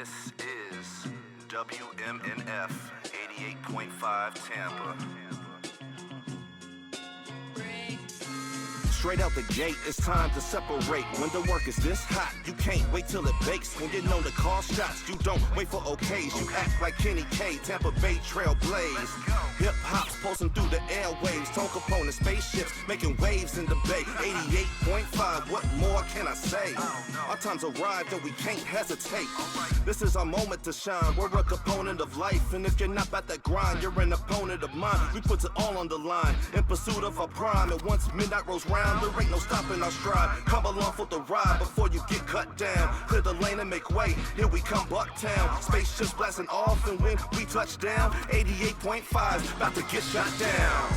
This is WMNF 88.5 Tampa. Straight out the gate, it's time to separate. When the work is this hot, you can't wait till it bakes. When you're known to call shots, you don't wait for okays. You act like Kenny K, Tampa Bay Trailblaze. Hip-hop's pulsing through the airwaves. Tone Kapone, spaceships making waves in the bay. 88.5, what more can I say? Our time's arrived and we can't hesitate. This is our moment to shine. We're a component of life, and if you're not about that grind, you're an opponent of mine. We put it all on the line in pursuit of our prime. And once midnight rolls round, there ain't no stopping our stride. Come along for the ride before you get cut down. Clear the lane and make way. Here we come, Bucktown. Spaceships blasting off, and when we touch down, 88.5 about to get shot down.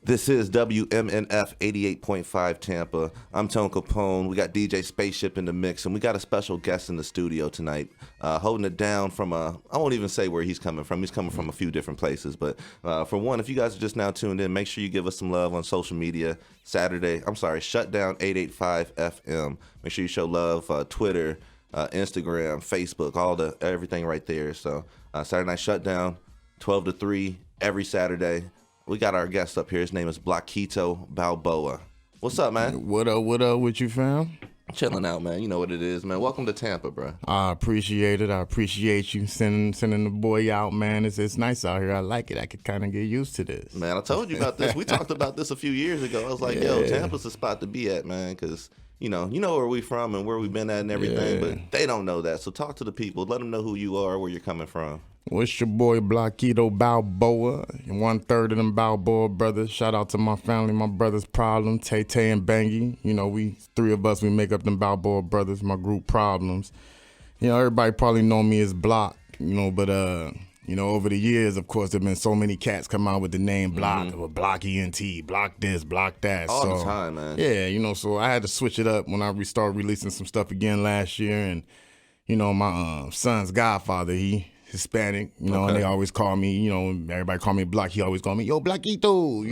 This is WMNF 88.5 Tampa. I'm Tone Kapone. We got DJ Spaceship in the mix, and we got a special guest in the studio tonight, holding it down from I won't even say where he's coming from. He's coming from a few different places. But for one, if you guys are just now tuned in, make sure you give us some love on social media. Shutdown 885 FM. Make sure you show love, Twitter, Instagram, Facebook, everything right there. So Saturday Night Shutdown, 12 to 3 every Saturday. We got our guest up here. His name is BLOKITTO BALBOA. What's up, man? What up with you, fam? Chilling out, man. You know what it is, man. Welcome to Tampa, bro. I appreciate it. I appreciate you sending the boy out, man. It's nice out here. I like it. I could kind of get used to this. Man, I told you about this. We talked about this a few years ago. I was like, yo, Tampa's the spot to be at, man, because you know where we from and where we've been at and everything, but they don't know that. So talk to the people. Let them know who you are, where you're coming from. Well, it's your boy BLOKITTO BALBOA, and 1/3 of them Balboa brothers. Shout out to my family, my brothers Problem, Tay and Bangy. You know, we three of us, we make up them Balboa brothers, my group Problems. You know, everybody probably know me as Block, but you know, over the years, of course, there've been so many cats come out with the name Block, or Block ENT, Block this, Block that. All the time, man. Yeah, so I had to switch it up when I started releasing some stuff again last year, and my son's godfather, he Hispanic, and they always call me, everybody call me Block. He always call me, yo, BLOKITTO,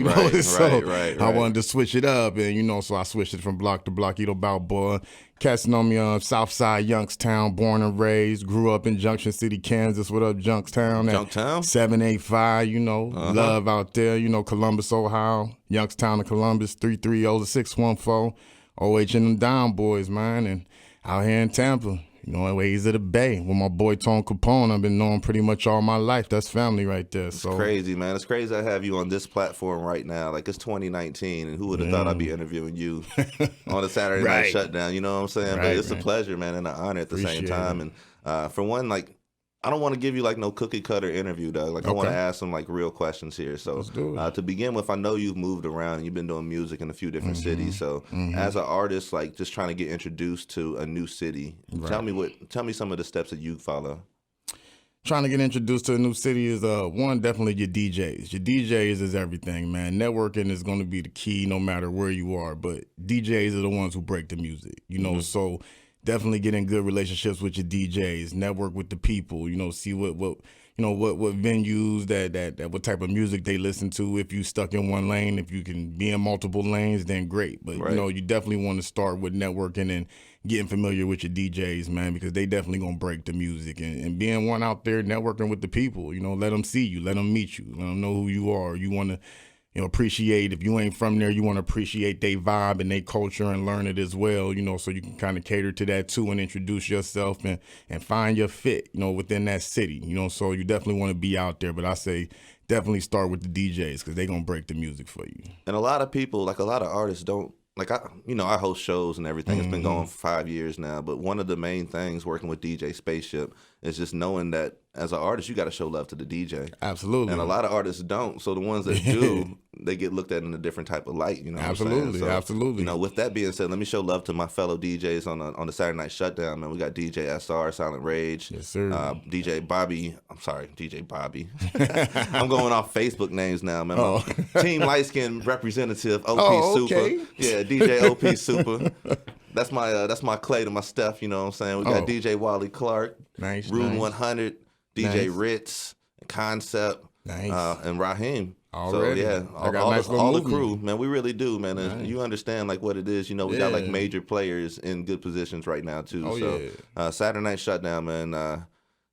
Right. I wanted to switch it up, and, so I switched it from Block to BLOKITTO Balboa. Cats know me, Southside Youngstown, born and raised, grew up in Junction City, Kansas. What up, Junktown? Junktown? 785, love out there, Columbus, Ohio, Youngstown to Columbus, 330-614, OH and them Down Boys, man, and out here in Tampa. Ways of the Bay with my boy Tone Kapone. I've been knowing pretty much all my life. That's family right there. It's crazy, man. It's crazy I have you on this platform right now. Like, it's 2019, and who would have thought I'd be interviewing you on a Saturday Night Shutdown? You know what I'm saying? But it's a pleasure, man, and an honor at the same time. And for one, like, I don't want to give you, like, no cookie-cutter interview, though. Like, I want to ask some, like, real questions here. So, let's do it. To begin with, I know you've moved around and you've been doing music in a few different cities. So, as an artist, like, just trying to get introduced to a new city, tell me some of the steps that you follow. Trying to get introduced to a new city is, one, definitely your DJs. Your DJs is everything, man. Networking is going to be the key no matter where you are. But DJs are the ones who break the music, so definitely get in good relationships with your DJs, network with the people, see what venues that what type of music they listen to. If you stuck in one lane, if you can be in multiple lanes, then great. But you definitely want to start with networking and getting familiar with your DJs, man, because they definitely gonna break the music and being one out there networking with the people. Let them see you, let them meet you, let them know who you are. You want to appreciate, if you ain't from there, you want to appreciate their vibe and their culture and learn it as well, so you can kind of cater to that too and introduce yourself and find your fit, within that city, so you definitely want to be out there. But I say definitely start with the DJs because they going to break the music for you. And a lot of people, like a lot of artists don't, like I host shows and everything. It's been going for 5 years now. But one of the main things working with DJ Spaceship is just knowing that as an artist, you got to show love to the DJ. Absolutely. And a lot of artists don't. So the ones that do, they get looked at in a different type of light. Absolutely. Absolutely. With that being said, let me show love to my fellow DJs on the Saturday Night Shutdown. Man, we got DJ SR, Silent Rage. Yes, sir. DJ Bobby. I'm going off Facebook names now, man. Team Light Skin Representative OP Super. Yeah, DJ OP Super. That's my Clay to my Steph, you know what I'm saying? We got DJ Wally Clark, nice, Room nice. 100, DJ Ritz, Concept, nice. and Raheem. Already. So yeah, I got a nice little all the movement. crew, man, we really do, man. And you understand like what it is. You know, we got like Yeah. major players in good positions right now too. Oh, so yeah. Saturday Night Shutdown, man.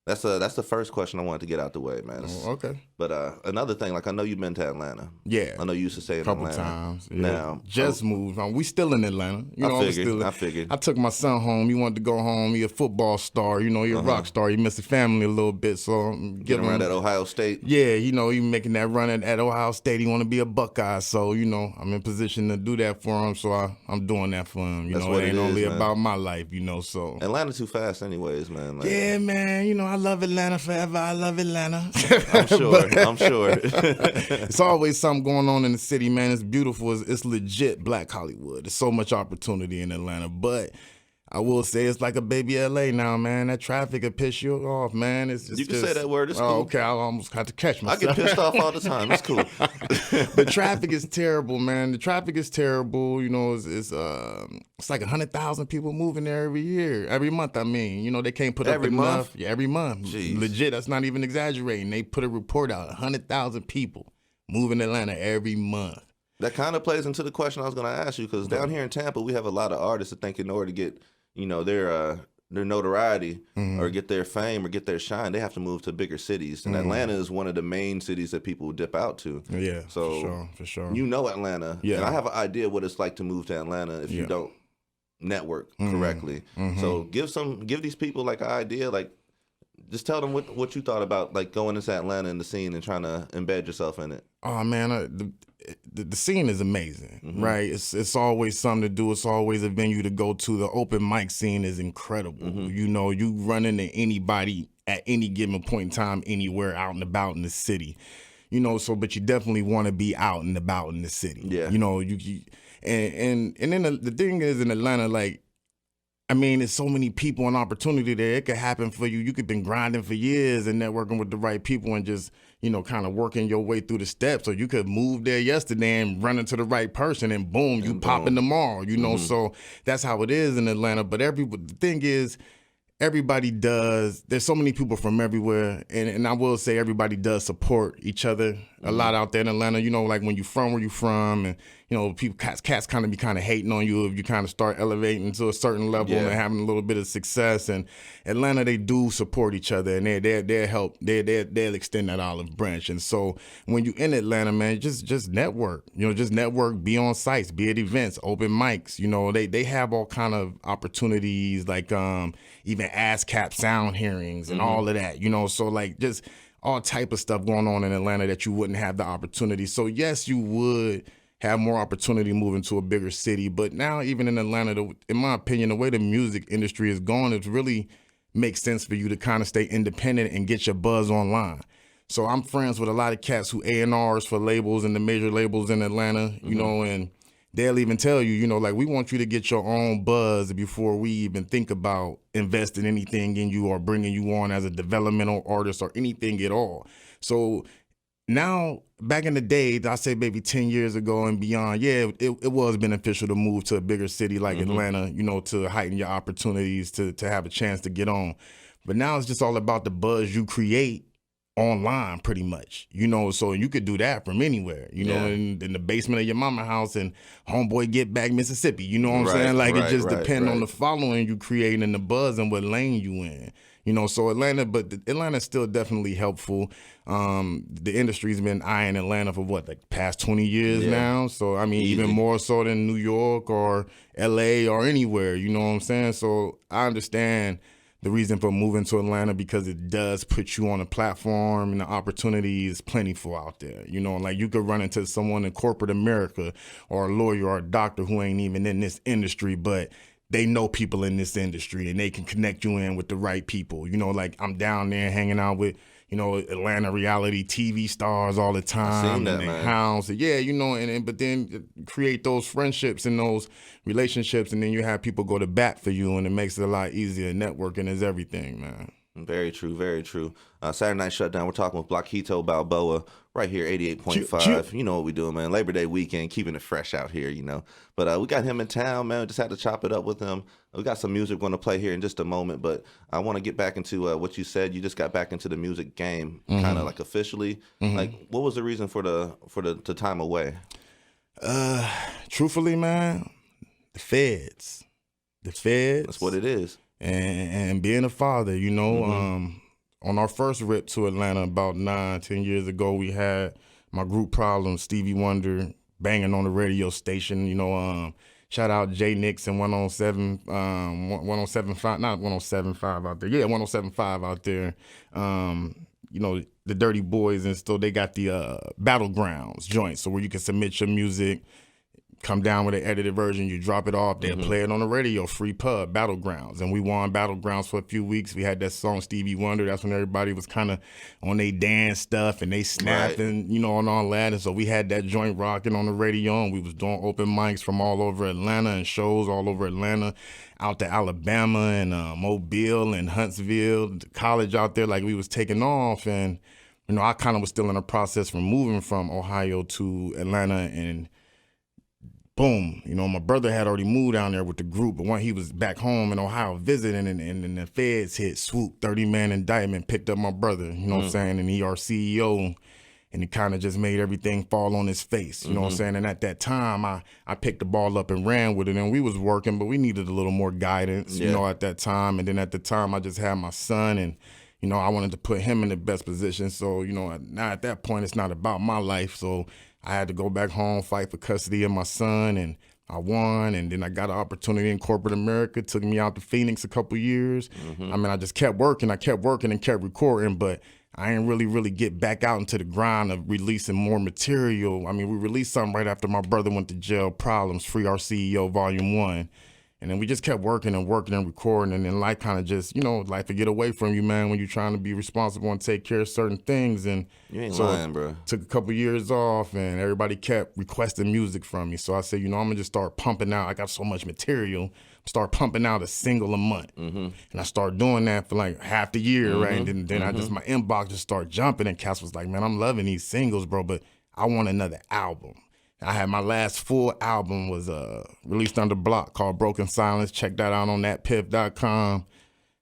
That's the first question I wanted to get out the way, man. Oh, okay. But another thing, like I know you've been to Atlanta. Yeah. I know you used to stay in Couple Atlanta. times. Yeah. Now Just moved home. We still in Atlanta. You know, I figured. I took my son home. He wanted to go home. He a football star. You know, he a rock star. He missed the family a little bit. So I'm Getting around at Ohio State. Yeah, you know, he making that run at Ohio State. He want to be a Buckeye. So, you know, I'm in position to do that for him. So I'm doing that for him. You That's know, what it ain't it is, only man. about my life, you know, so. Atlanta too fast anyways, man. Like, Yeah, man, you know, I love Atlanta forever. I love Atlanta. I'm sure. I'm sure. It's always something going on in the city, man. It's beautiful. It's legit Black Hollywood. There's so much opportunity in Atlanta. But I will say it's like a baby LA now, man. That traffic will piss you off, man. It's just, You can say that word. It's cool. Okay, I almost had to catch I myself. get pissed off all the time. It's cool. The traffic is terrible, man. The traffic is terrible. You know, it's like 100,000 people moving there every month. I mean, you know, they can't put Every up month? enough. Yeah, every month. Jeez. Legit, that's not even exaggerating. They put a report out: 100,000 people moving to Atlanta every month. That kind of plays into the question I was going to ask you, because down here in Tampa, we have a lot of artists that think in order to get, you know, their notoriety or get their fame or get their shine, they have to move to bigger cities. And Atlanta is one of the main cities that people dip out to. Yeah, So for sure. you know Atlanta. Yeah. And I have an idea what it's like to move to Atlanta if you don't network correctly. So give these people like an idea, like just tell them what you thought about like going into Atlanta and the scene and trying to embed yourself in it. Oh man, the scene is amazing, right? It's always something to do. It's always a venue to go to. The open mic scene is incredible. You know, you run into anybody at any given point in time, anywhere out and about in the city. You know, so but you definitely want to be out and about in the city. Yeah. You know, and then the thing is in Atlanta, like, I mean, there's so many people and opportunity there. It could happen for you. You could been grinding for years and networking with the right people and just, you know, kind of working your way through the steps. Or you could move there yesterday and run into the right person and boom, you popping tomorrow, you know. So that's how it is in Atlanta. But the thing is, everybody does. There's so many people from everywhere, and I will say everybody does support each other a lot out there in Atlanta. You know, like when you from where you from, and you know, people cats kind of be kind of hating on you if you kind of start elevating to a certain level and having a little bit of success. And Atlanta, they do support each other, and they'll help. They'll extend that olive branch. And so when you in Atlanta, man, just network. You know, just network. Be on sites, be at events, open mics. You know, they have all kind of opportunities like even ASCAP sound hearings and all of that. You know, so like just all type of stuff going on in Atlanta that you wouldn't have the opportunity. So yes, you would have more opportunity moving to a bigger city. But now even in Atlanta, in my opinion, the way the music industry is going, it really makes sense for you to kind of stay independent and get your buzz online. So I'm friends with a lot of cats who A&Rs for labels and the major labels in Atlanta, you know, and they'll even tell you, you know, like, we want you to get your own buzz before we even think about investing anything in you or bringing you on as a developmental artist or anything at all. So now, back in the day, I say maybe 10 years ago and beyond, yeah, it was beneficial to move to a bigger city like Atlanta, you know, to heighten your opportunities to have a chance to get on. But now it's just all about the buzz you create online pretty much, you know, so you could do that from anywhere, you know, in the basement of your mama house in Homeboy Get Back, Mississippi, you know what I'm saying? Like it just depends on the following you create and the buzz and what lane you in, you know. So Atlanta's still definitely helpful. The industry's been eyeing Atlanta for what, like past 20 years now. So I mean, even more so than New York or LA or anywhere, you know what I'm saying? So I understand the reason for moving to Atlanta, because it does put you on a platform and the opportunity is plentiful out there. You know, like you could run into someone in corporate America or a lawyer or a doctor who ain't even in this industry, but they know people in this industry and they can connect you in with the right people. You know, like I'm down there hanging out with, you know, Atlanta reality TV stars all the time. That, and man. hounds. Yeah, you know, but then create those friendships and those relationships, and then you have people go to bat for you, and it makes it a lot easier. Networking is everything, man. Very true, very true. Saturday Night Shutdown, we're talking with Blokitto Balboa right here, 88.5. You know what we doing, man. Labor Day weekend, keeping it fresh out here, you know. But we got him in town, man. We just had to chop it up with him. We got some music we're going to play here in just a moment, but I want to get back into what you said. You just got back into the music game, kind of like officially. Like, what was the reason for the time away? Truthfully, man, the feds. The feds. That's what it is. And being a father, you know, on our first rip to Atlanta about 9-10 years ago, we had my group Problem, Stevie Wonder, banging on the radio station, you know, shout out Jay Nixon 107, 1075, not 1075 out there. Yeah, 1075 out there. You know, the Dirty Boys, and still they got the Battlegrounds joint, so where you can submit your music, come down with an edited version, you drop it off, they'll play it on the radio, free pub, Battlegrounds. And we won Battlegrounds for a few weeks. We had that song Stevie Wonder. That's when everybody was kind of on they dance stuff and they snapping, you know, and all that. And so we had that joint rocking on the radio, and we was doing open mics from all over Atlanta and shows all over Atlanta, out to Alabama and Mobile and Huntsville, college out there, like we was taking off. And, you know, I kind of was still in the process from moving from Ohio to Atlanta, and boom, you know, my brother had already moved down there with the group, but when he was back home in Ohio visiting, and the feds hit, swoop, 30-man indictment, picked up my brother, you know what I'm saying, and he our CEO, and it kind of just made everything fall on his face, you know what I'm saying, and at that time, I picked the ball up and ran with it, and we was working, but we needed a little more guidance, you know, at that time, and then at the time, I just had my son, and, you know, I wanted to put him in the best position, so, you know, now at that point, it's not about my life, so I had to go back home, fight for custody of my son, and I won. And then I got an opportunity in corporate America, took me out to Phoenix a couple years. I mean, I just kept working. I kept working and kept recording, but I ain't really get back out into the grind of releasing more material. I mean, we released something right after my brother went to jail, Problems, Free Our CEO, Volume 1. And then we just kept working and recording, and then life kind of just, you know, life will get away from you, man, when you're trying to be responsible and take care of certain things. And you ain't lying, bro. Took a couple years off, and everybody kept requesting music from me. So I said, you know, I'm gonna just start pumping out. I got so much material, start pumping out a single a month. And I started doing that for like half the year, right? And then I just, my inbox just started jumping, and Cass was like, man, I'm loving these singles, bro, but I want another album. I had my last full album was released under Block called Broken Silence. Check that out on thatpiff.com.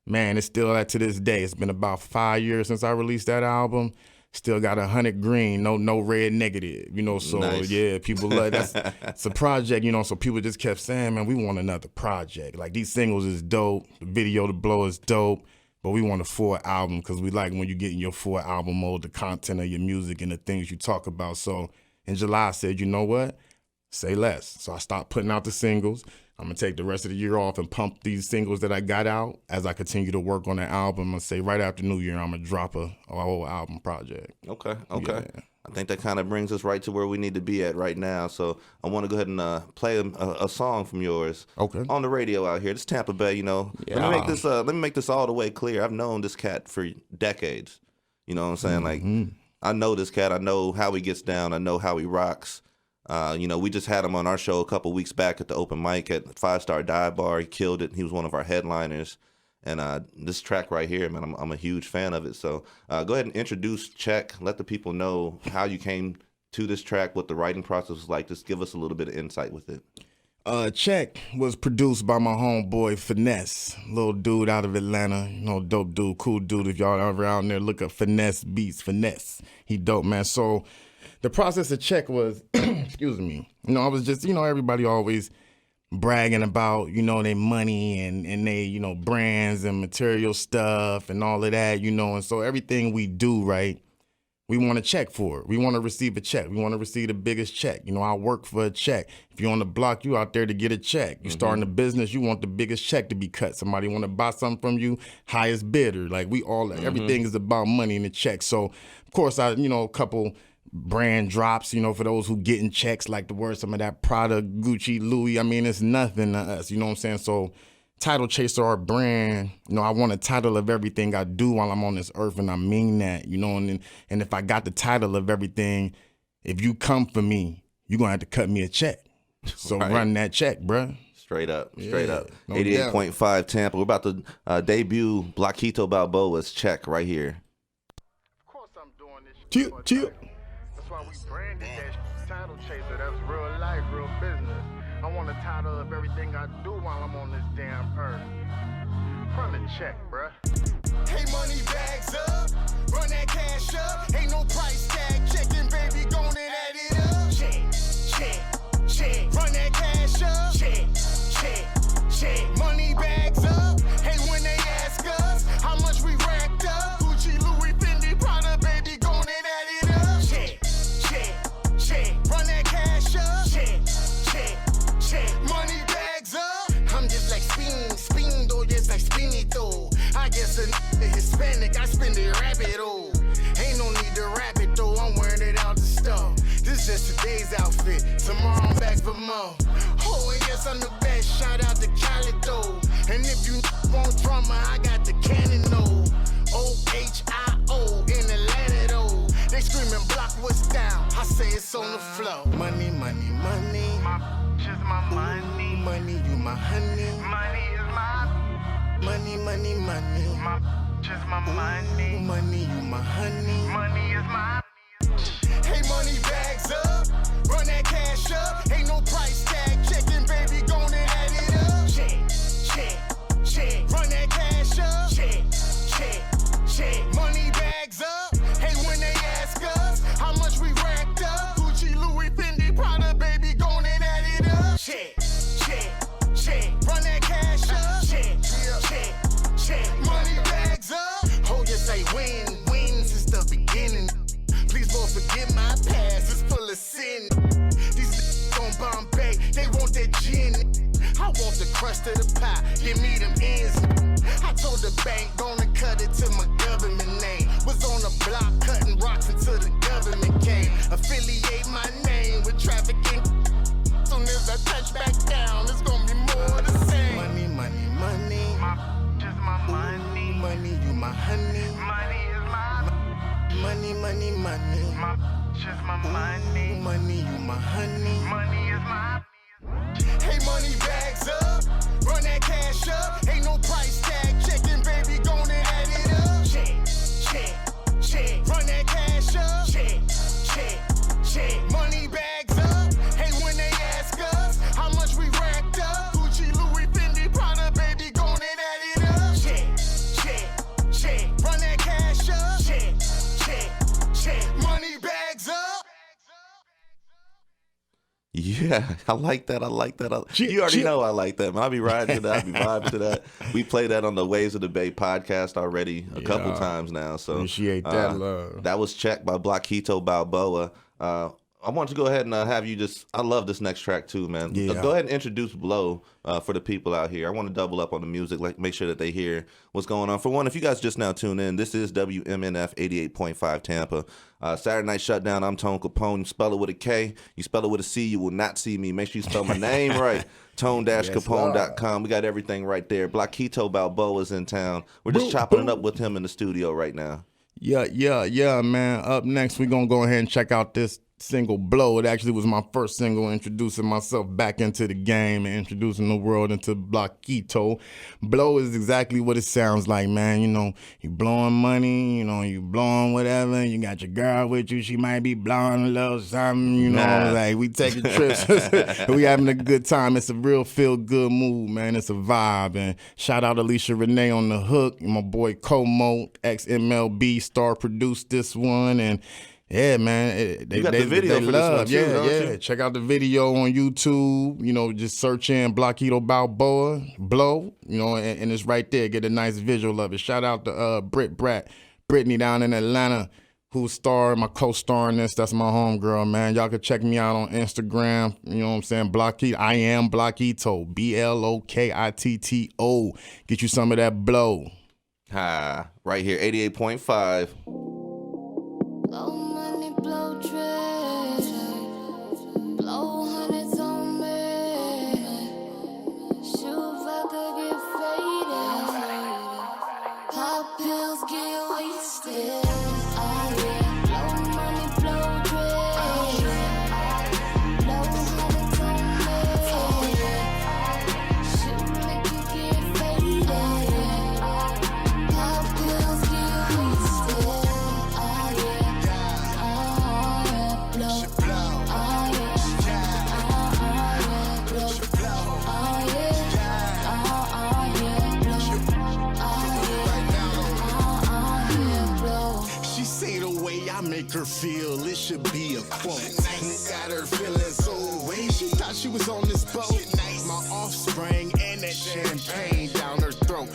Man, it's still that to this day. It's been about 5 years since I released that album. Still got 100 green, no red negative, you know, so nice. Yeah, people love it's a project, you know, so people just kept saying, man, we want another project. Like, these singles is dope, the video, the blow is dope, but we want a full album, because we like when you get in your full album mode, the content of your music and the things you talk about. So in July, I said, you know what? Say less. So I stopped putting out the singles. I'm going to take the rest of the year off and pump these singles that I got out as I continue to work on the album. I say right after New Year, I'm going to drop a whole album project. Okay. Yeah. I think that kind of brings us right to where we need to be at right now. So I want to go ahead and play a song from yours on the radio out here. This Tampa Bay, you know. Yeah. Let me make this all the way clear. I've known this cat for decades. You know what I'm saying? Like, I know this cat. I know how he gets down. I know how he rocks. You know, we just had him on our show a couple weeks back at the open mic at 5 Star Dive Bar. He killed it. He was one of our headliners. And this track right here, man, I'm a huge fan of it. So go ahead and introduce Check. Let the people know how you came to this track, what the writing process was like. Just give us a little bit of insight with it. Check was produced by my homeboy Finesse, little dude out of Atlanta, you know, dope dude, cool dude. If y'all ever out there, look up Finesse Beats, Finesse. He dope, man. So the process of Check was, excuse me, you know, I was just, you know, everybody always bragging about, you know, their money and they, you know, brands and material stuff and all of that, you know, and so everything we do, right, we want a check for it. We want to receive a check. We want to receive the biggest check. You know, I work for a check. If you're on the block, you out there to get a check. You starting a business, you want the biggest check to be cut. Somebody want to buy something from you, highest bidder. Like, we all, everything is about money and the check. So, of course, you know, a couple brand drops, you know, for those who getting checks, like the word, some of that Prada, Gucci, Louis. I mean, it's nothing to us, you know what I'm saying? So Title Chaser, our brand, you know, I want a title of everything I do while I'm on this earth, and I mean that, you know, and if I got the title of everything, if you come for me, you're going to have to cut me a check. So run that check, bruh. Straight up. No 88.5 Tampa. We're about to debut Blokitto Balboa's Check right here. Of course I'm doing this Chill, shit. chill. That's why we branded that shit Title Chaser. That's real life, real business. I want a title of everything I do while I'm on this damn earth. Run the check, bruh. Hey, money bags up, run that cash up. Ain't no price tag checking, baby, gon' add it up. Check, run that cash up. Check, money bags up. Hey, when they ask us how much we racked up, Gucci, Louis, Fendi, Prada, baby, gon' add it up. Check, run that cash up. Check, money bags up. I'm just like spin, though, just like spinny though. I guess a Hispanic, I spend it rabbit oh. Ain't no need to rap it though, I'm wearing it out the store. This just today's outfit, tomorrow I'm back for more. Oh, and yes, I'm the best, shout out to Khaled though. And if you want drama, I got the cannon though. OHIO in Atlanta though. They screaming block what's down, I say it's on the floor. Money, money, money. Just my money. Money, you my honey. Money is my. Money, money, money. Just my money. Money, you my honey. Money is my. Hey, money bags up, run that cash up. Ain't no price tag checking, baby, gon' add it up. Check, run that cash up. Check, money bags up. Hey, when they ask us how much we racked up, Gucci, Louis, Fendi, Prada, baby, gon' add it up. Check, run that cash up. Check, money bags up. Oh, yes, I win since the beginning. Please, Lord, forgive my past, it's full of sin. These niggas on Bombay, they want that gin. I want the crust of the pie, give me them ends. I told the bank, gonna cut it to my government name. Was on the block, cutting rocks until the government came. Affiliate my name with trafficking. Soon as I touch back down, it's gonna be more the same. Money, money, money. Just my money. Money, you my honey. Money is my. Money, money, money. Just my money. Money, you my honey. Money is my. Hey, money bags up, run that cash up. Ain't no price tag checking, baby, gon' add it up. Check, run that cash up. Check, money bags up. Hey, when they ask us how much we racked up, Gucci, Louis, Fendi, Prada, baby, gon' add it up. Check, run that cash up. Check, money bags up. Yeah, I like that. You already know I like that, man. I'll be riding to that. I'll be vibing to that. We played that on the Waves of the Bay podcast already a couple times now. So Appreciate that love. That was Check by Blokitto Balboa. I want to go ahead and have you I love this next track too, man. Yeah. Go ahead and introduce Blow for the people out here. I want to double up on the music, like make sure that they hear what's going on. For one, if you guys just now tune in, this is WMNF 88.5 Tampa. Saturday Night Shutdown, I'm Tone Kapone. You spell it with a K. You spell it with a C, you will not see me. Make sure you spell my name right. Tone-Capone.com. We got everything right there. Blokitto Balboa's in town. We're just chopping it up with him in the studio right now. Yeah, man. Up next, we're going to go ahead and check out this single, Blow. It actually was my first single introducing myself back into the game and introducing the world into Blokitto. Blow is exactly what it sounds like, man. You know, you blowing money, you know, you blowing whatever. You got your girl with you. She might be blowing a little something, you know, like we taking trips. We having a good time. It's a real feel-good mood, man. It's a vibe. And shout out Alicia Renee on the hook. My boy Como, ex-MLB star, produced this one. And yeah, man, You got the video for love. this one too, don't you? Check out the video on YouTube. You know, just search in Blokitto Balboa, Blow, you know, and it's right there. Get a nice visual of it. Shout out to Brittany down in Atlanta, who's my co-star in this. That's my homegirl, man. Y'all can check me out on Instagram. You know what I'm saying? Blokitto. I am Blokitto. BLOKITTO. Get you some of that blow. Right here, 88.5. Blow money, blow treasure, blow hundreds on me. Shoot vodka, get faded, pop pills, get wasted. Oh yeah, blow money, blow treasure, blow hundreds on me. her feel, it should be a quote. Got her feeling so way. She thought she was on this boat. My offspring and that champagne down her throat.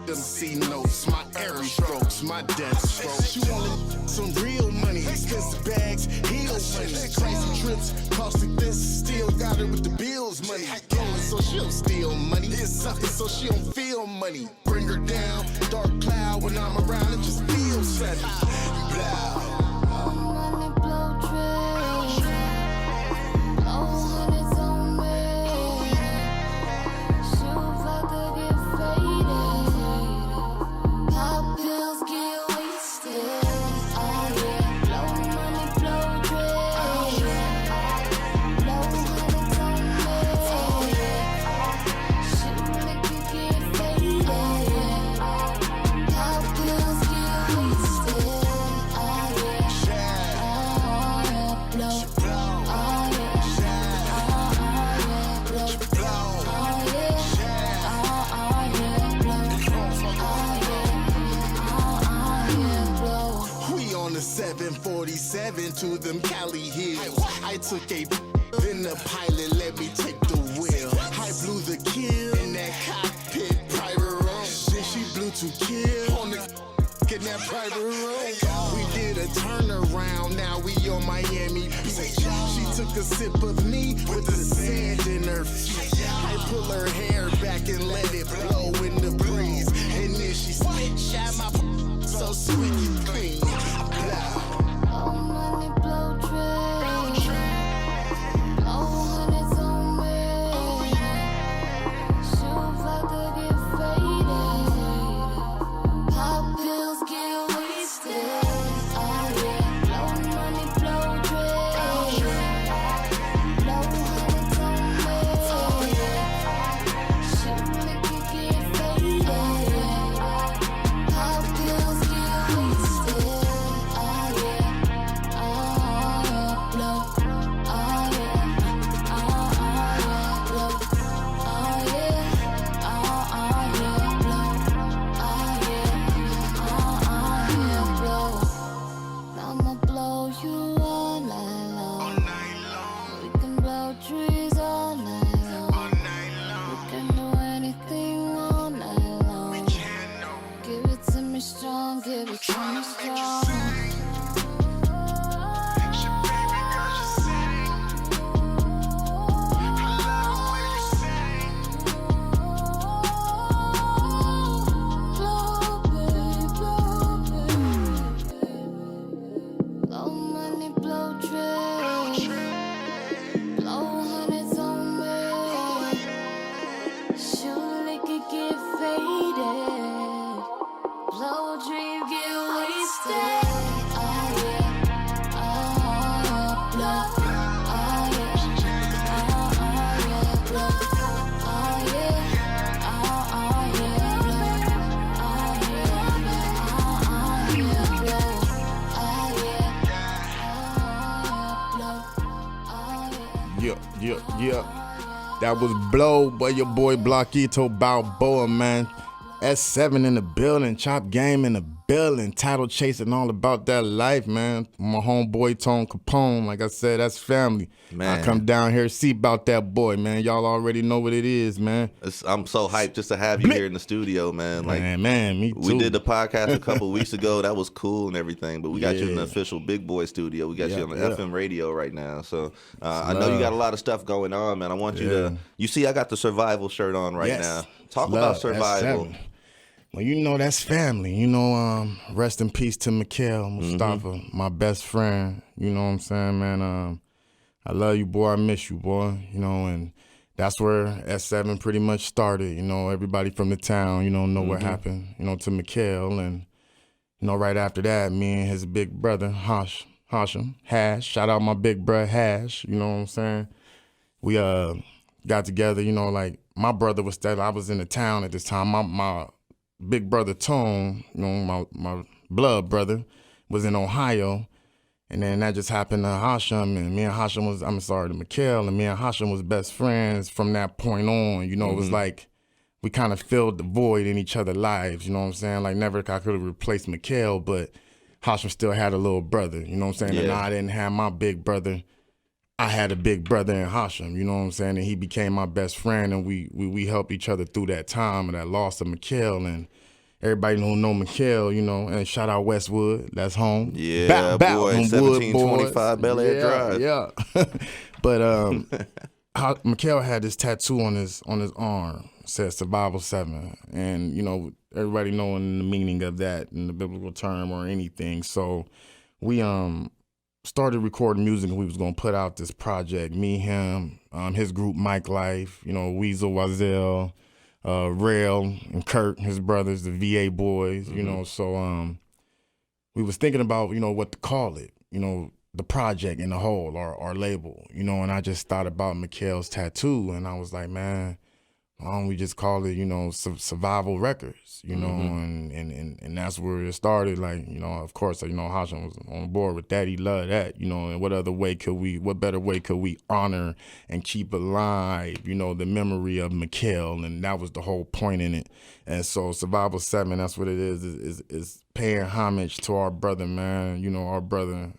Them C notes, my airy strokes, my death strokes. She wanted some real money, expensive bags, heel money, crazy trips, costly this. Still got her with the bills money. Blowing so she don't steal money. It's sucking so she don't feel money. Bring her down, dark cloud when I'm around, it just feels sunny. Blah. Money blow trays, blow hundreds on me. Shoot vodka get faded, pop pills get wasted. Oh yeah, blow money blow trays, blow hundreds on me. Shoot liquor get faded, pop pills get wasted. We on the 747 to them Cali hills. I took a then the pilot let me take the wheel. I blew the kill in that cockpit private room. Then she blew to kill on the in that private room. We did a turnaround, now we on Miami Beach. She took a sip of me with the sand in her feet. I pull her hair back and let it blow in the breeze. And then she shot my so sweet and clean. Blah. Blow money, blow trays, blow hundreds on me. Shoot vodka get faded, pop pills get wasted. Oh yeah, blow money, blow trays, blow hundreds on me. Shoot liquor get faded, pop pills get wasted. Oh yeah, blow. Oh yeah, blow. Oh yeah, blow. I'ma blow you all night long. We can blow trees all night long. We can do anything all night long. Give it to me strong, give it to me strong. Blow, baby, blow, baby. Blow money, blow trays, blow hundreds on me. Shoot liquor get faded, blow dream get wasted. Oh yeah, blow. Oh yeah, blow. Oh yeah, Yeah. That was Blow by your boy Blokitto Balboa, man. S7 in the building, Chop Game in the building, title chasing all about that life, man. My homeboy Tone Kapone, like I said, that's family. Man. I come down here, see about that boy, man. Y'all already know what it is, man. I'm so hyped just to have you here in the studio, man. Like, man, me too. we did the podcast a couple weeks ago. That was cool and everything, but we got you in the official Big Boy studio. We got you on the FM radio right now. So I know you got a lot of stuff going on, man. I want you to, you see I got the Survival shirt on right now. Talk about Survival. S7. Well, you know, that's family. You know, rest in peace to Mikhail Mustafa, my best friend. You know what I'm saying, man? I love you, boy. I miss you, boy. You know, and that's where S7 pretty much started. You know, everybody from the town, you know what happened, you know, to Mikhail. And, you know, right after that, me and his big brother, Hashem, Hash, shout out my big brother, Hash, you know what I'm saying? We got together, you know, like, my brother was I was in the town at this time. My big brother Tone, you know, my blood brother, was in Ohio, and then that just happened to Hashem, and me and Hashem was, to Mikhail, and me and Hashem was best friends from that point on. You know, it was like we kind of filled the void in each other's lives. You know what I'm saying? Like never I could have replaced Mikhail, but Hashem still had a little brother, you know what I'm saying? And I didn't have my big brother. I had a big brother in Hashem, you know what I'm saying? And he became my best friend, and we helped each other through that time and that loss of Mikhail. And everybody who know Mikhail, you know, and shout out Westwood, that's home. Yeah, boy, 1725 Bel Air Drive. Yeah. But Mikhail had this tattoo on his arm. It said Survival 7. And, you know, everybody knowing the meaning of that in the biblical term or anything. So we started recording music, and we was gonna put out this project. Me, him, his group Mike Life, you know, Weasel Wazel, Rail and Kurt, his brothers, the VA boys, you know. So we was thinking about, you know, what to call it, you know, the project in the whole, our label, you know. And I just thought about Mikhail's tattoo, and I was like, man, why don't we just call it, you know, Survival Records, you know, and that's where it started. Like, you know, of course, you know, Hashem was on board with that. He loved that, you know, and what better way could we honor and keep alive, you know, the memory of Mikhail, and that was the whole point in it. And so Survival 7, that's what it is paying homage to our brother, man, you know, our brother,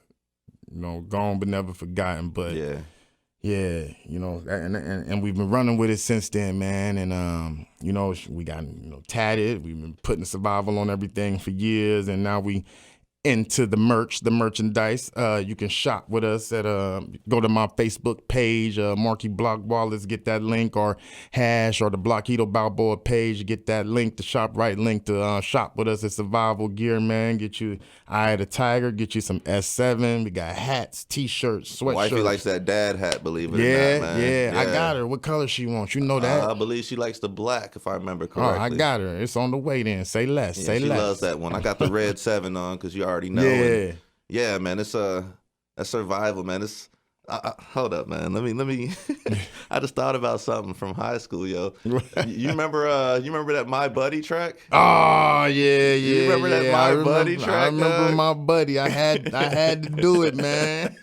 you know, gone but never forgotten, but yeah, you know, and we've been running with it since then, man. And you know, we got, you know, tatted. We've been putting Survival on everything for years, and now we into the merchandise. You can shop with us at go to my Facebook page, Marky Block Wallace, get that link, or Hash or the Blokitto Balboa page, get that link, the ShopRite link to shop with us at Survival Gear, man. Get you Eye of the Tiger, get you some S7. We got hats, t-shirts, sweatshirts. Wifey likes that dad hat, believe it or not, man. Yeah, I got her. What color she wants? You know that? I believe she likes the black, if I remember correctly. Oh, I got her. It's on the way then. Say less. Yeah, say she less. loves that one. I got the red 7 on because you already know. Yeah. Man, it's a Survival, man. It's hold up, man. Let me. I just thought about something from high school, yo. You remember that My Buddy track? Oh yeah. You remember that My Buddy track? I remember My Buddy. I had to do it, man.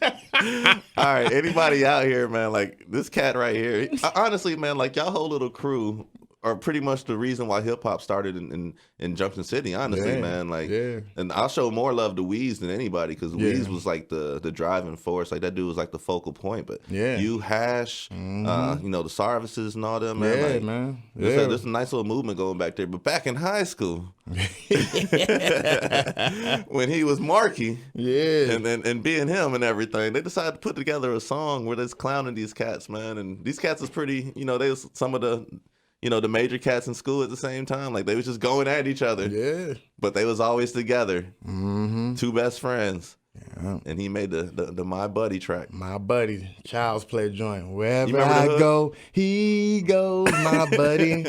All right, anybody out here, man? Like this cat right here. Honestly, man, like y'all whole little crew are pretty much the reason why hip hop started in Junction City, honestly, man. Like, and I'll show more love to Weez than anybody, because Weez was like the driving force. Like that dude was like the focal point. But you, Hash, you know, the Sarvices and all them, man. Yeah, like, man. There's a nice little movement going back there. But back in high school, when he was Marky, and being him and everything, they decided to put together a song where they're clowning these cats, man. And these cats was pretty, you know, they was some of the, you know, the major cats in school at the same time. Like, they was just going at each other. Yeah. But they was always together. Two best friends. Yeah. And he made the My Buddy track. My Buddy. Child's Play joint. Wherever I go, he goes, my buddy.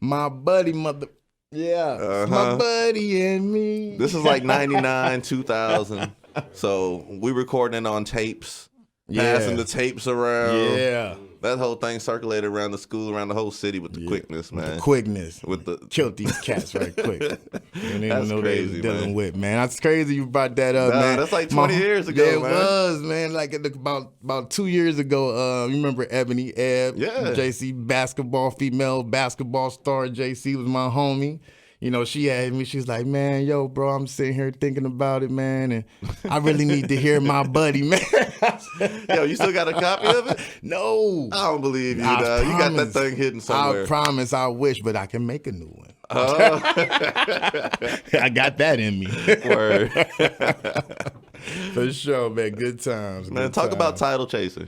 My buddy, mother. Yeah. My buddy and me. This is like 99, 2000. So we recording it on tapes. Passing the tapes around. Yeah. That whole thing circulated around the school, around the whole city with the quickness, man. With the quickness. With the killed these cats right quick. You didn't even know crazy, they was dealing with, man. That's crazy you brought that up, man. That's like 20 years ago, man. It was, man. Like about 2 years ago, you remember Ebony Ebb? Yeah. JC basketball, female basketball star. JC was my homie. You know, she had me, she's like, man, yo, bro, I'm sitting here thinking about it, man, and I really need to hear My Buddy, man. Yo, you still got a copy of it? No. I don't believe you, dog. You got that thing hidden somewhere. I promise, I wish, but I can make a new one. I got that in me. Word. For sure, man. Good times. Man, talk about Title Chaser.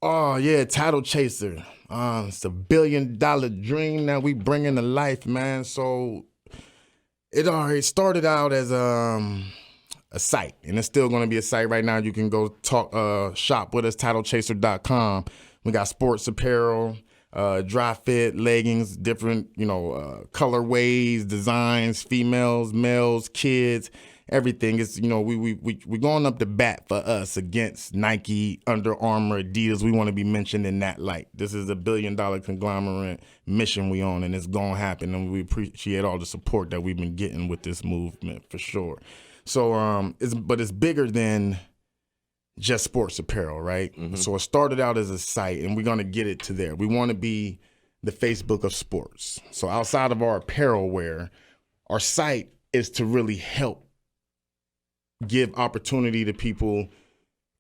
Oh, yeah, Title Chaser. It's a $1 billion dream that we bringing to life, man. So it already started out as a site, and it's still going to be a site right now. You can go shop with us, titlechaser.com. We got sports apparel, dry fit, leggings, different, you know, colorways, designs, females, males, kids, everything. Is, you know, we going up the bat for us against Nike, Under Armour, Adidas. We want to be mentioned in that light. This is a $1 billion conglomerate mission we on, and it's gonna happen. And we appreciate all the support that we've been getting with this movement for sure. So it's bigger than just sports apparel, right? So it started out as a site, and we're gonna get it to there. We want to be the Facebook of sports. So outside of our apparel wear, our site is to really help give opportunity to people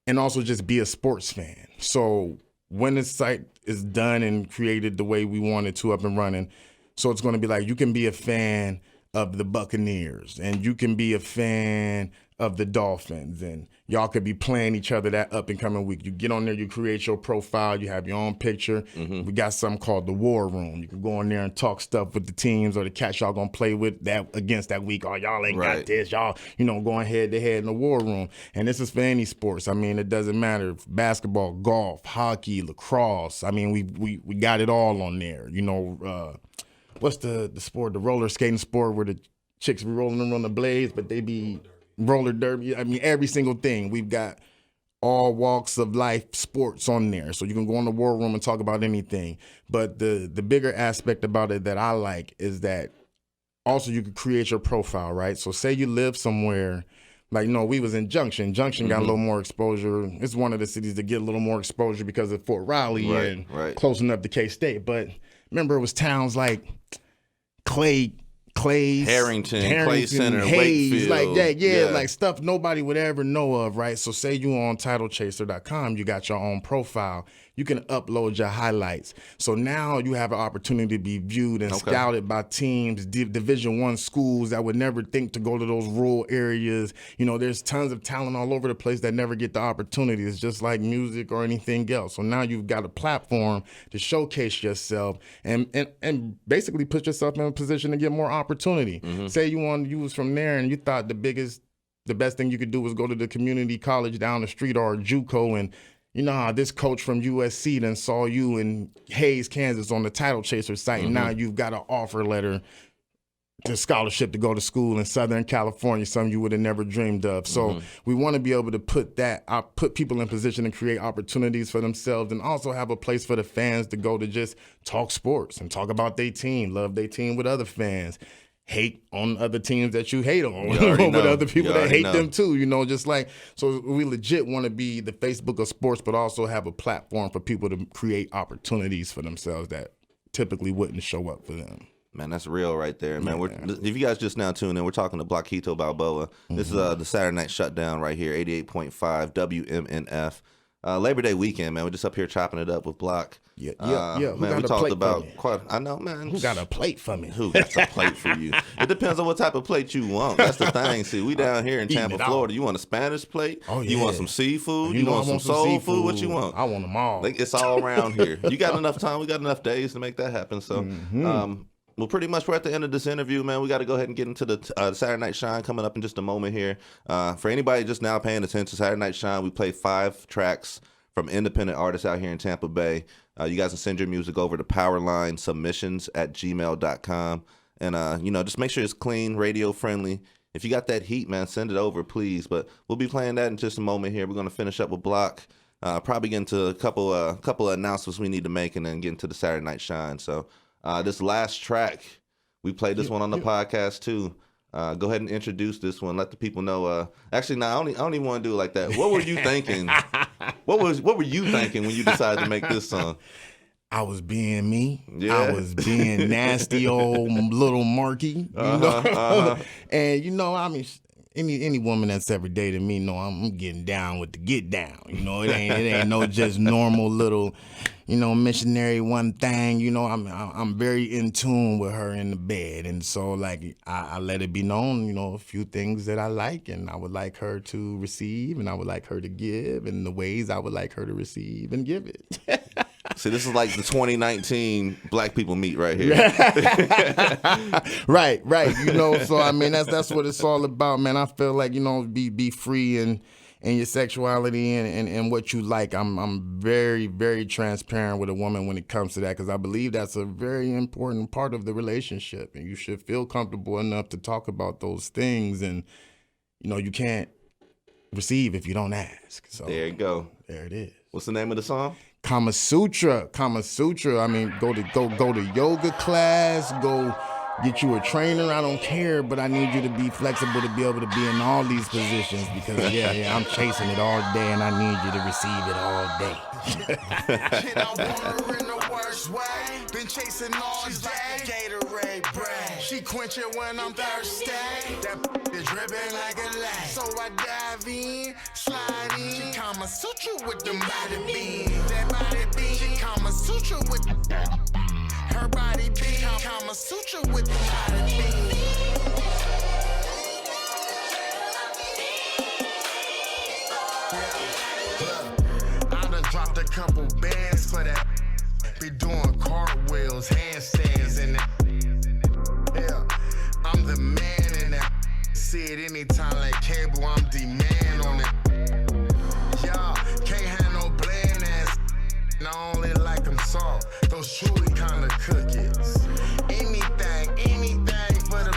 and also just be a sports fan. So when the site is done and created the way we want it to, up and running, so it's going to be like you can be a fan of the Buccaneers and you can be a fan of the Dolphins, and y'all could be playing each other that up and coming week. You get on there, you create your profile, you have your own picture. We got something called the War Room. You can go in there and talk stuff with the teams or the cats y'all gonna play with that against that week. Oh, y'all ain't got this. Y'all, going head to head in the War Room. And this is for any sports. I mean, it doesn't matter. Basketball, golf, hockey, lacrosse. I mean, we got it all on there. What's the sport, the roller skating sport where the chicks be rolling around the blades, but they be roller derby. I mean, every single thing. We've got all walks of life sports on there. So you can go in the War Room and talk about anything. But the bigger aspect about it that I like is that also you could create your profile, right? So say you live somewhere, like, we was in Junction. Junction got a little more exposure. It's one of the cities that get a little more exposure because of Fort Riley and close enough to K-State. But remember, it was towns like Clays, Harrington, Clay Center, Hayes, Wakefield. like that, like stuff nobody would ever know of, right? So say you on TitleChaser.com, you got your own profile. You can upload your highlights. So now you have an opportunity to be viewed and scouted by teams, Division I schools that would never think to go to those rural areas. There's tons of talent all over the place that never get the opportunity. It's just like music or anything else. So now you've got a platform to showcase yourself and basically put yourself in a position to get more opportunity. Say you was from there and you thought the best thing you could do was go to the community college down the street or a JUCO, and this coach from USC then saw you in Hayes, Kansas on the Title Chaser site, and now you've got an offer letter to scholarship to go to school in Southern California, something you would have never dreamed of. So we want to be able to put people in position to create opportunities for themselves, and also have a place for the fans to go to just talk sports and talk about their team, love their team with other fans. Hate on other teams that you hate on, with other people that hate them too, just like, so we legit want to be the Facebook of sports, but also have a platform for people to create opportunities for themselves that typically wouldn't show up for them. Man, that's real right there, man. If you guys just now tuned in, we're talking to BLOKITTO BALBOA. This is the Saturday Night Shutdown right here, 88.5 WMNF. Labor Day weekend, man. We're just up here chopping it up with Block. Yeah. Man, we talked about I know, man. Who got a plate for me? Who got a plate for you? It depends on what type of plate you want. That's the thing. See, we down here in Tampa, Florida. You want a Spanish plate? Oh, yeah. You want some seafood? You want some soul food? What you want? I want them all. It's all around here. You got enough time. We got enough days to make that happen. So, well, pretty much we're at the end of this interview, man. We got to go ahead and get into the Saturday Night Shine coming up in just a moment here. For anybody just now paying attention, Saturday Night Shine, we play 5 tracks from independent artists out here in Tampa Bay. You guys can send your music over to powerlinesubmissions@gmail.com. And, just make sure it's clean, radio friendly. If you got that heat, man, send it over, please. But we'll be playing that in just a moment here. We're going to finish up with Block. Probably get into a couple of announcements we need to make, and then get into the Saturday Night Shine. So this last track, we played this one on the podcast too. Go ahead and introduce this one. Let the people know. Actually, no, I don't even want to do it like that. What were you thinking? What were you thinking when you decided to make this song? I was being me. Yeah. I was being nasty old little Marky. And I mean, any woman that's ever dated me know I'm getting down with the get down. It ain't no just normal little, missionary one thing. I'm very in tune with her in the bed, and so like I let it be known, a few things that I like, and I would like her to receive, and I would like her to give, and the ways I would like her to receive and give it. See, this is like the 2019 Black people meet right here. Right. So I mean that's what it's all about, man. I feel like, be free in your sexuality and what you like. I'm very, very transparent with a woman when it comes to that, because I believe that's a very important part of the relationship, and you should feel comfortable enough to talk about those things, and you can't receive if you don't ask. So There you go. There it is. What's the name of the song? Kama Sutra. I mean, go to yoga class, go get you a trainer. I don't care, but I need you to be flexible to be able to be in all these positions, because I'm chasing it all day, and I need you to receive it all day. Shit, I want her in the worst way. Been chasing all day. Gatorade brash. She quench it when I'm thirsty. That is dripping like a light. So I dive in, slide in. She Kama Sutra with them body beams. That body beam. She Kama Sutra with her body beam. Kama Sutra with the body beam. I done dropped a couple bands for that. Be doing cartwheels, handstands in that. Yeah, I'm the man in that. See it anytime like cable, I'm the man on it. Y'all can't have no bland ass. I only like them soft, those truly kind of cookies. Anything for the.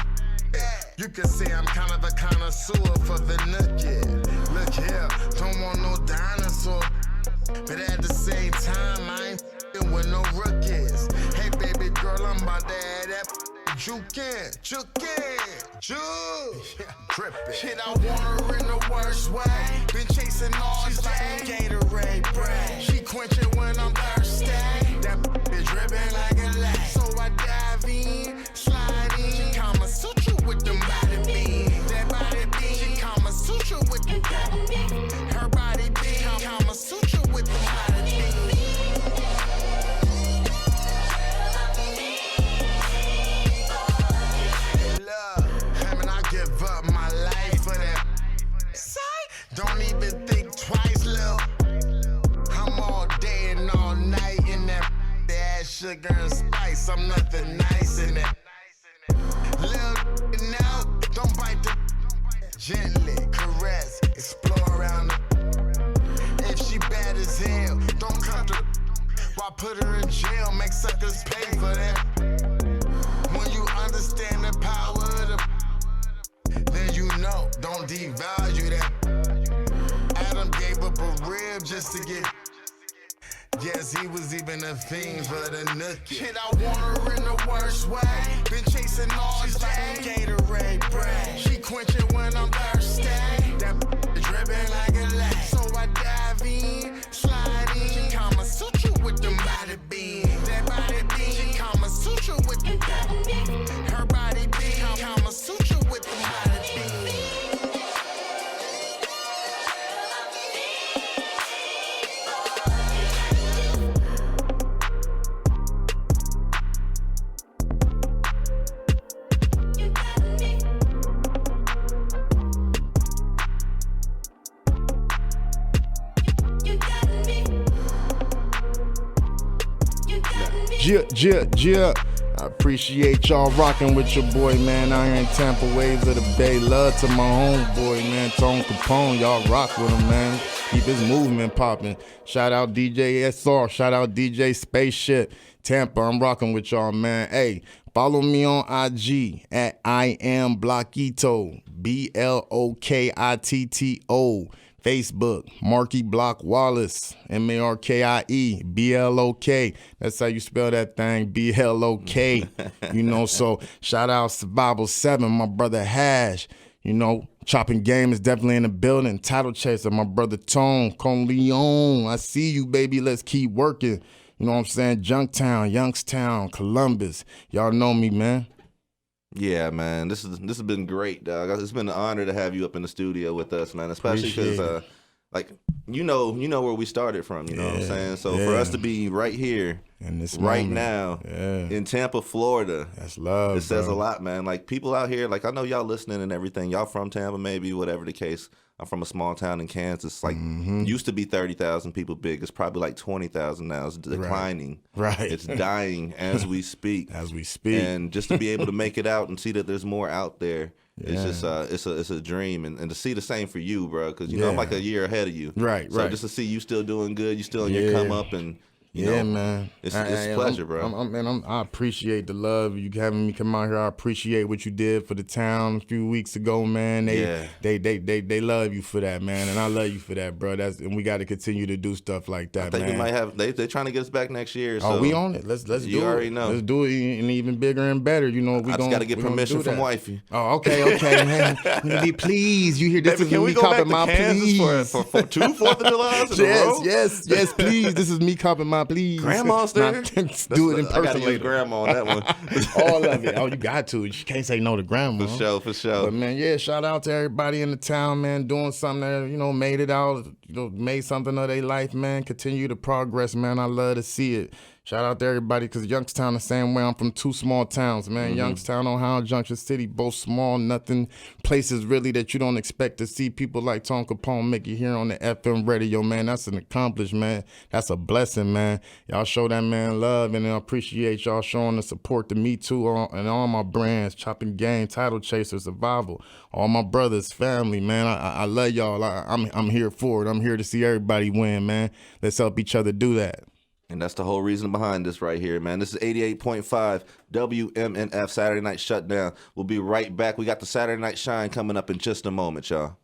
You could say I'm kind of a connoisseur for the nookie. Look here, don't want no dinosaur. But at the same time, I ain't f***ing with no rookies. Hey, baby girl, I'm about to add that juke. Trippin'. Shit, I want her in the worst way. Been chasing all day. Gatorade bread. She quench it when I'm thirsty. That is dripping like a light. So I dive in, slide in. She Kama Sutra with them body beams. That body beam. She Kama Sutra with them body beams. Her body beam. Kama Sutra with them body beams. Give up my life for that. Don't even think twice, lil'. I'm all day and all night in that ass sugar and spice. I'm nothing nice in that. Lil' now, don't bite the gently caress, explore around the. If she bad as hell, don't come to. Why put her in jail? Make suckers pay for that. When you understand the power of the. Then you know, don't devalue that. Adam gave up a rib just to get. Yes, he was even a fiend for the nookie. Shit, I want her in the worst way. Been chasing all day. Gatorade bread. She quench it when I'm thirsty. That is dripping like a light. So I dive in, slide in. She Kama Sutra with them body beams. That body beam. She Kama Sutra with them body beams. Her body beam. Kama Sutra with them body beams. Yeah. I appreciate y'all rocking with your boy, man, out here in Tampa, Waves of the Bay. Love to my homeboy, man, Tone Kapone. Y'all rock with him, man. Keep his movement popping. Shout out DJ SR. Shout out DJ Spaceship. Tampa, I'm rocking with y'all, man. Hey, follow me on IG at I am Blokitto. BLOKITTO. Facebook, Marky Block Wallace, MARKIE, BLOK. That's how you spell that thing, BLOK. You know, so shout out Survival 7, my brother Hash. You know, Chopping Game is definitely in the building. Title Chaser, my brother Tone, Leon. I see you, baby. Let's keep working. You know what I'm saying? Junktown, Youngstown, Columbus. Y'all know me, man. Yeah, man, this has been great, dog. It's been an honor to have you up in the studio with us, man. Especially because, like, you know where we started from. You know what I'm saying? So for us to be right here, in this right moment, now, in Tampa, Florida, that's love. It says a lot, man. Like people out here, like I know y'all listening and everything. Y'all from Tampa, maybe whatever the case. I'm from a small town in Kansas. Like used to be 30,000 people big. It's probably like 20,000 now. It's declining. Right. It's dying as we speak. As we speak. And just to be able to make it out and see that there's more out there, it's just it's a dream. And to see the same for you, bro, because you know I'm like a year ahead of you. Right. So just to see you still doing good, you still on your come up, and you know, man. It's a pleasure, bro. I appreciate the love you having me come out here. I appreciate what you did for the town a few weeks ago, man. They love you for that, man, and I love you for that, bro. And we got to continue to do stuff like that, man. I think we might have. They're trying to get us back next year. So we on it. Let's do it. You already know. Let's do it and even bigger and better. You know, I just got to get permission from wifey. Oh, okay, man. Please, you hear this? Baby, can we go back to Kansas for 2 4th of July? Yes, please. This is me copping my grandma, please. Grandma's there. Nah, do it in I gotta person use later. grandma on that one. All of it. Oh, you got to. You can't say no to grandma. For sure. But man, yeah, shout out to everybody in the town, man, doing something that, made it out, made something of their life, man. Continue to progress, man. I love to see it. Shout out to everybody, because Youngstown the same way. I'm from two small towns, man. Youngstown, Ohio, Junction City, both small, nothing places really that you don't expect to see people like Tom Kapone make it here on the FM radio, man. That's an accomplishment, man. That's a blessing, man. Y'all show that man love, and I appreciate y'all showing the support to me too, and all my brands, Chopping Game, Title Chaser, Survival, all my brothers, family, man. I love y'all. I'm here for it. I'm here to see everybody win, man. Let's help each other do that. And that's the whole reason behind this right here, man. This is 88.5 WMNF Saturday Night Shutdown. We'll be right back. We got the Saturday Night Shine coming up in just a moment, y'all.